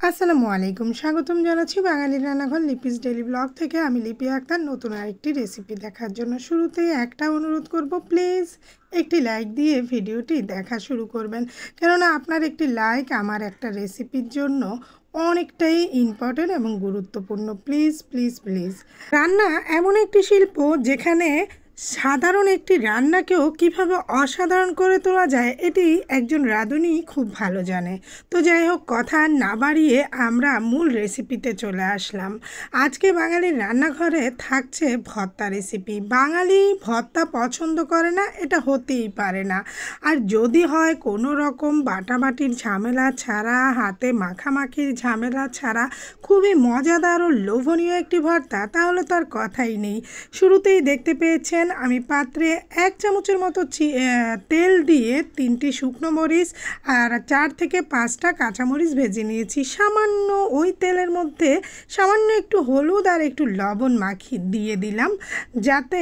আসসালামু আলাইকুম, স্বাগতম জানাচ্ছি বাঙালি রান্নাঘর লিপিস ডেইলি ব্লগ থেকে। আমি লিপি আক্তার নতুন আরেকটি রেসিপি দেখার জন্য শুরুতেই একটা অনুরোধ করব, প্লিজ একটি লাইক দিয়ে ভিডিওটি দেখা শুরু করবেন, কেননা আপনার একটি লাইক আমার একটা রেসিপির জন্য অনেকটাই ইম্পর্টেন্ট এবং গুরুত্বপূর্ণ। Please please please. রান্না এমন একটি শিল্প যেখানে সাধারণ একটি রান্নাকেও কিভাবে অসাধারণ করে তোলা যায় এটি একজন রাঁধুনি খুব ভালো জানে। তো যাই হোক, কথা না বাড়িয়ে আমরা মূল রেসিপিতে চলে আসলাম। আজকে বাঙালির রান্নাঘরে থাকছে ভর্তা রেসিপি। বাঙালি ভর্তা পছন্দ করে না এটা হতেই পারে না। আর যদি হয় কোনো রকম বাটাবাটির ঝামেলা ছাড়া, হাতে মাখামাখির ঝামেলা ছাড়া খুবই মজাদার ও লোভনীয় একটি ভর্তা, তাহলে তো আর কথাই নেই। শুরুতেই দেখতে পেয়েছেন আমি পাত্রে 1 চামচের মতো তেল দিয়ে 3টি শুকনো মরিচ আর 4 থেকে 5টা কাঁচামরিচ ভেজে নিয়েছি। সামান্য ওই তেলের মধ্যে সামান্য একটু হলুদ আর একটু লবণ দিয়ে দিলাম, যাতে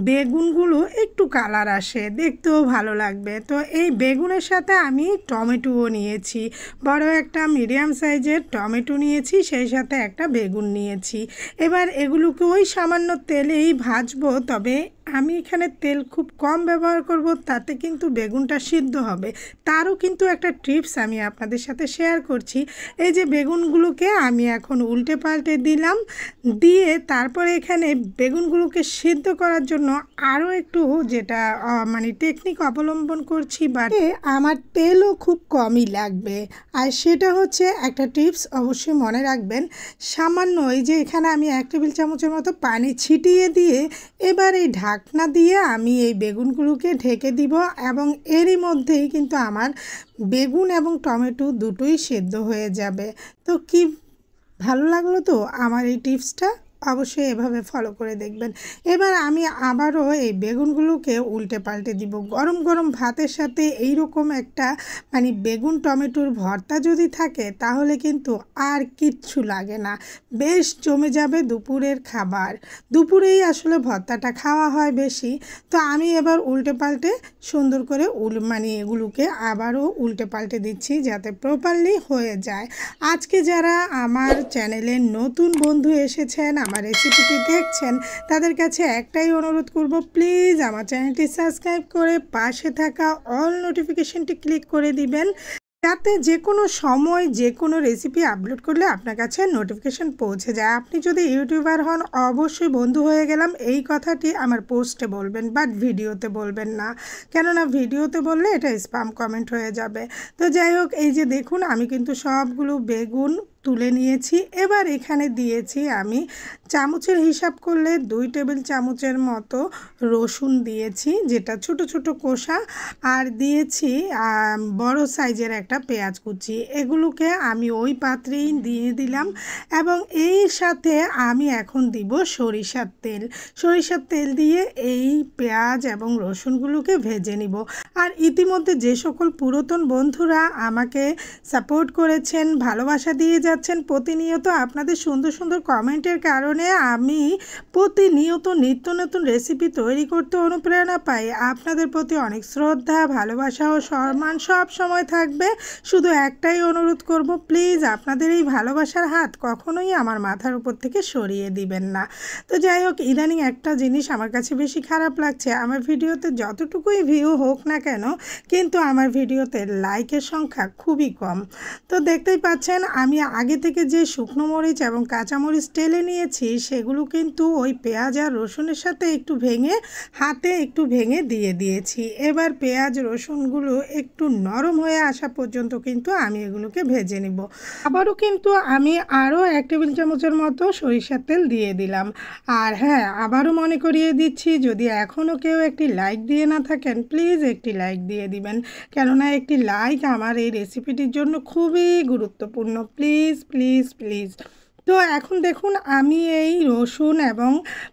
বেগুনগুলো একটু কালার আসে, দেখতেও ভালো লাগবে। তো এই বেগুনের সাথে আমি টমেটোও নিয়েছি, বড় একটা মিডিয়াম সাইজের টমেটো নিয়েছি, সেই সাথে একটা বেগুন নিয়েছি। এবার এগুলোকে ওই সামান্য তেলেই ভাজবো, তবে আমি এখানে তেল খুব কম ব্যবহার করব, তাতে কিন্তু বেগুনটা সিদ্ধ হবে। তারও কিন্তু একটা টিপস আমি আপনাদের সাথে শেয়ার করছি। এই যে বেগুনগুলোকে আমি এখন উল্টে পাল্টে দিলাম, দিয়ে তারপরে এখানে বেগুনগুলোকে সিদ্ধ করার জন্য আরও একটু যেটা মানে টেকনিক অবলম্বন করছি, বাট আমার তেলও খুব কমই লাগবে। আর সেটা হচ্ছে একটা টিপস, অবশ্যই মনে রাখবেন। সামান্য এই যে এখানে আমি 1 টেবিল চামচের মতো পানি ছিটিয়ে দিয়ে এবার এই ঢাকনা দিয়ে আমি এই বেগুনগুলোকে ঢেকে দিব, এবং এরই মধ্যেই কিন্তু আমার বেগুন এবং টমেটো দুটোই সেদ্ধ হয়ে যাবে। তো কি ভালো লাগলো তো আমার এই টিপসটা? অবশ্যই এভাবে ফলো করে দেখবেন। এবার আমি আবারও এই বেগুনগুলোকে উল্টে পাল্টে দিব। গরম গরম ভাতের সাথে এইরকম একটা মানে বেগুন টমেটোর ভর্তা যদি থাকে, তাহলে কিন্তু আর কিচ্ছু লাগে না, বেশ জমে যাবে দুপুরের খাবার। দুপুরেই আসলে ভর্তাটা খাওয়া হয় বেশি। তো আমি এবার উল্টে পাল্টে সুন্দর করে মানে এগুলোকে আবারও উল্টে পাল্টে দিচ্ছি, যাতে প্রপারলি হয়ে যায়। আজকে যারা আমার চ্যানেলে নতুন বন্ধু এসেছেন, আমার রেসিপিটি দেখছেন, তাদের কাছে একটাই অনুরোধ করব, প্লিজ আমার চ্যানেলটি সাবস্ক্রাইব করে পাশে থাকা অল নোটিফিকেশনটি ক্লিক করে দিবেন, যাতে যে কোনো সময় যে কোনো রেসিপি আপলোড করলে আপনার কাছে নোটিফিকেশন পৌঁছে যায়। আপনি যদি ইউটিউবার হন, অবশ্যই বন্ধু হয়ে গেলাম এই কথাটি আমার পোস্টে বলবেন, বাট ভিডিওতে বলবেন না, কেননা ভিডিওতে বললে এটা স্প্যাম কমেন্ট হয়ে যাবে। তো যাই হোক, এই যে দেখুন আমি কিন্তু সবগুলো বেগুন তুলে নিয়েছি। এবার এখানে দিয়েছি আমি চামচের হিসাব করলে 2 টেবিল চামচের মতো রসুন দিয়েছি, যেটা ছোট ছোট কোষা, আর দিয়েছি বড় সাইজের একটা পেঁয়াজ কুচি। এগুলোকে আমি ওই পাত্রেই দিয়ে দিলাম, এবং এই সাথে আমি এখন দিব সরিষার তেল। সরিষার তেল দিয়ে এই পেঁয়াজ এবং রসুনগুলোকে ভেজে নিব। আর ইতিমধ্যে যে সকল পুরাতন বন্ধুরা আমাকে সাপোর্ট করেছেন, ভালোবাসা দিয়ে যাচ্ছেন প্রতিনিয়ত, আপনাদের সুন্দর সুন্দর কমেন্টের কারণে আমি প্রতিনিয়ত নিত্য নতুন রেসিপি তৈরি করতে অনুপ্রেরণা পাই। আপনাদের প্রতি অনেক শ্রদ্ধা, ভালোবাসা ও সম্মান সব সময় থাকবে। শুধু একটাই অনুরোধ করব, প্লিজ আপনাদের এই ভালোবাসার হাত কখনোই আমার মাথার উপর থেকে সরিয়ে দিবেন না। তো যাই হোক, ইদানিং একটা জিনিস আমার কাছে বেশি খারাপ লাগছে, আমার ভিডিওতে যতটুকুই ভিউ হোক না কেন, কিন্তু আমার ভিডিওতে লাইকের সংখ্যা খুবই কম। তো দেখতেই পাচ্ছেন আমি আগে থেকে যে শুকনো মরিচ এবং কাঁচামরিচ টেলে নিয়েছি, সেগুলো কিন্তু ওই পেঁয়াজ আর রসুনের সাথে হাতে একটু ভেঙে দিয়ে দিয়েছি। এবার পেঁয়াজ রসুনগুলো একটু নরম হয়ে আসা পর্যন্ত কিন্তু আমি এগুলোকে ভেজে নিব। আবারও কিন্তু আমি আরও 1 টেবিল চামচের মতো সরিষার তেল দিয়ে দিলাম। আর হ্যাঁ, আবারও মনে করিয়ে দিচ্ছি, যদি এখনও কেউ একটি লাইক দিয়ে না থাকেন, প্লিজ একটি লাইক দিয়ে দিবেন, কেননা একটি লাইক আমার এই রেসিপিটির জন্য খুবই গুরুত্বপূর্ণ। Please please please. তো এখন দেখুন আমি এই রসুন এবং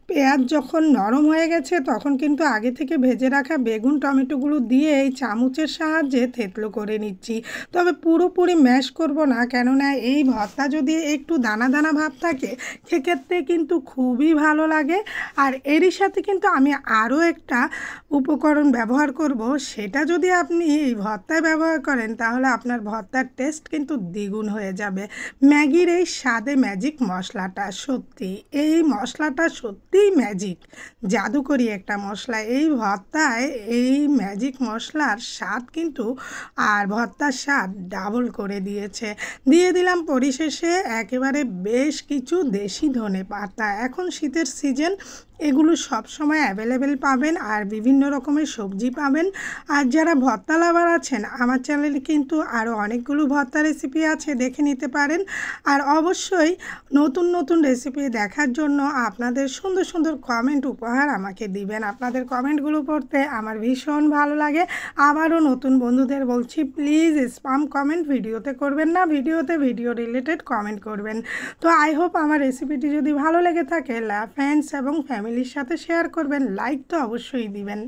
পেঁয়াজ যখন নরম হয়ে গেছে তখন কিন্তু আগে থেকে ভেজে রাখা বেগুন টমেটোগুলো দিয়ে এই চামচের সাহায্যে থেতলো করে নিচ্ছি। তবে পুরোপুরি ম্যাশ করব না, কেননা এই ভর্তা যদি একটু দানা দানা ভাব থাকে সেক্ষেত্রে কিন্তু খুবই ভালো লাগে। আর এরই সাথে কিন্তু আমি আরও একটা উপকরণ ব্যবহার করব, সেটা যদি আপনি এই ভর্তায় ব্যবহার করেন তাহলে আপনার ভর্তার টেস্ট কিন্তু দ্বিগুণ হয়ে যাবে। ম্যাগির এই স্বাদে ম্যাজিক মশলাটা, সত্যি এই মশলাটা সত্যিই ম্যাজিক, জাদুকরি একটা মশলা। এই ভর্তায় এই ম্যাজিক মশলার স্বাদ কিন্তু আর ভর্তার স্বাদ ডাবল করে দিয়েছে। দিয়ে দিলাম পরিশেষে একেবারে বেশ কিছু দেশি ধনে পাতা। এখন শীতের সিজন, এগুলো সব সময় অ্যাভেলেবেল পাবেন আর বিভিন্ন রকমের সবজি পাবেন। আর যারা ভর্তা লাভার আছেন আমার চ্যানেলে কিন্তু আরও অনেকগুলো ভর্তা রেসিপি আছে, দেখে নিতে পারেন। আর অবশ্যই নতুন নতুন রেসিপি দেখার জন্য আপনাদের সুন্দর সুন্দর কমেন্ট উপহার আমাকে দিবেন। আপনাদের কমেন্টগুলো পড়তে আমার ভীষণ ভালো লাগে। আবারও নতুন বন্ধুদের বলছি, প্লিজ স্প্যাম কমেন্ট ভিডিওতে করবেন না, ভিডিও রিলেটেড কমেন্ট করবেন। তো আই হোপ আমার রেসিপিটি যদি ভালো লেগে থাকে ফ্রেন্ডস এবং ফ্যামিলির সাথে শেয়ার করবেন, লাইক তো অবশ্যই দিবেন।